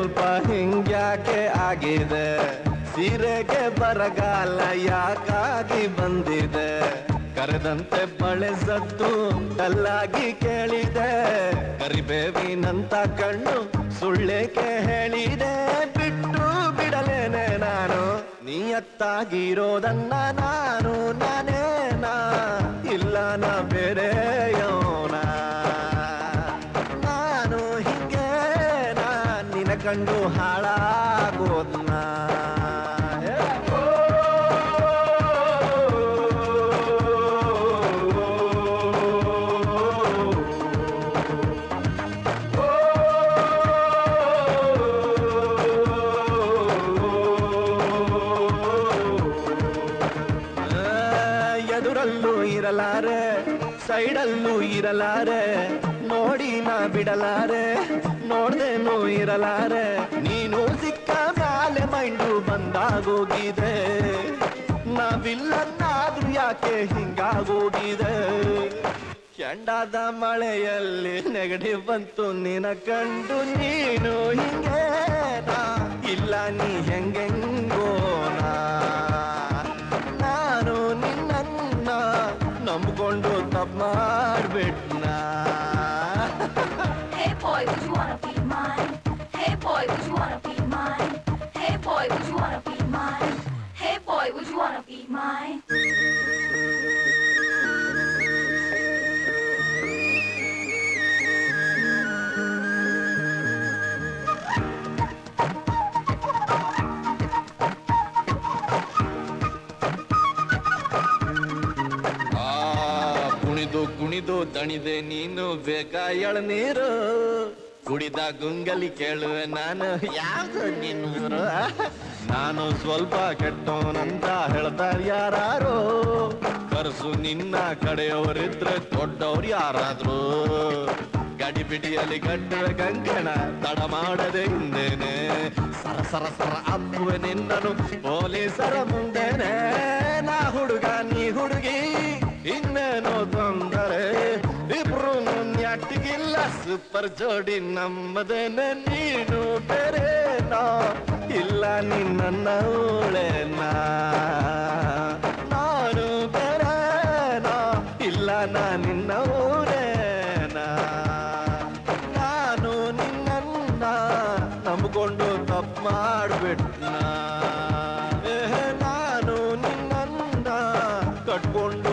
ಸ್ವಲ್ಪ ಹಿಂಗ್ಯಾಕೆ ಆಗಿದೆ ಸೀರೆಗೆ ಬರಗಾಲ ಯಾಕಾಗಿ ಬಂದಿದೆ ಕರೆದಂತೆ ಬಳೆಸದ್ದು ಕಲ್ಲಾಗಿ ಕೇಳಿದೆ ಕರಿಬೇವಿನಂತ ಕಣ್ಣು ಸುಳ್ಳೇಕೆ ಹೇಳಿದೆ ಬಿಟ್ಟು ಬಿಡಲೇನೆ ನಾನು ನಿಯತ್ತಾಗಿರೋದನ್ನ ನಾನು ನಾನೇನಾ ಇಲ್ಲ ನಾ ಬೇರೆಯೋನ ನಾನು ಹಿಂಗೆ ನಿನ ಕಂಡು ಹಾಳಾಗೋದ್ನ ಎದುರಲ್ಲೂ ಇರಲಾರೆ ಸೈಡಲ್ಲೂ ಇರಲಾರೆ ನೋಡಿ ನಾ ಬಿಡಲಾರೆ ನೋಡ್ದೇನು ಇರಲಾರೆ ನೀನು ಸಿಕ್ಕ ಮ್ಯಾಲೆ ಮೈಂಡು ಬಂದಾಗೋಗಿದೆ ನಾವಿಲ್ಲನ್ನಾದ್ರೂ ಯಾಕೆ ಹಿಂಗಾಗೋಗಿದೆ ಕೆಂಡಾದ ಮಳೆಯಲ್ಲಿ ನೆಗಡಿ ಬಂತು ನಿನ ಕಂಡು ನೀನು ಹಿಂಗೆ ಇಲ್ಲ ನೀ ಹೆಂಗೆಂಗೋನಾ ನಾನು ನಿನ್ನ ನಂಬ್ಕೊಂಡು ತಪ್ಪು ಮಾಡ್ಬಿಟ್ನ Hey boy, would you wanna be mine? Hey boy, would you wanna be mine? Hey boy, would you wanna be mine? Hey boy, would you wanna be mine? ಕುಣಿದು ದಣಿದೆ ನೀನು ಬೇಕಾ ಎಳನೀರು ಕುಡಿದ ಗುಂಗಲಿ ಕೇಳುವೆ ನಾನು ಯಾವ್ದು ನಿನ್ನೂರು ನಾನು ಸ್ವಲ್ಪ ಕೆಟ್ಟವನಂತ ಹೇಳ್ತಾರೆ ಯಾರು ಕರ್ಸು ನಿನ್ನ ಕಡೆಯವರಿದ್ರೆ ದೊಡ್ಡವ್ರು ಯಾರಾದ್ರು ಗಡಿ ಬಿಡಿಯಲ್ಲಿ ಕಟ್ಟುವೆ ಕಂಕಣ ತಡ ಮಾಡದೆ ಹಿಂದೇನೆ ಸರ ಸರ ಸರ ಅಪ್ಪುವೆ ನಿನ್ನನು ಪೊಲೀಸರ ಮುಂದೆನೆ ನಾ ಹುಡುಗ ನೀ ಹುಡುಗಿ ಇನ್ನೇನೋ ತೊಂದರೆ ಇಬ್ರು ನ್ಯಾಟಿಗಿಲ್ಲ ಸೂಪರ್ ಜೋಡಿ ನಮ್ಮದೇನೆ ನೀನು ಬೇರೆನಾ ಇಲ್ಲ ನಿನ್ನ ಉಳೆನಾ ನಾನು ಬೇರೆನಾ ಇಲ್ಲ ನಾ ನಿನ್ನ ಊರೇನಾ ನಾನು ನಿನ್ನ ನಂಬಿಕೊಂಡು ತಪ್ಪು ಮಾಡ್ಬಿಟ್ನ ನಾನು ನಿನ್ನ ಕಟ್ಕೊಂಡು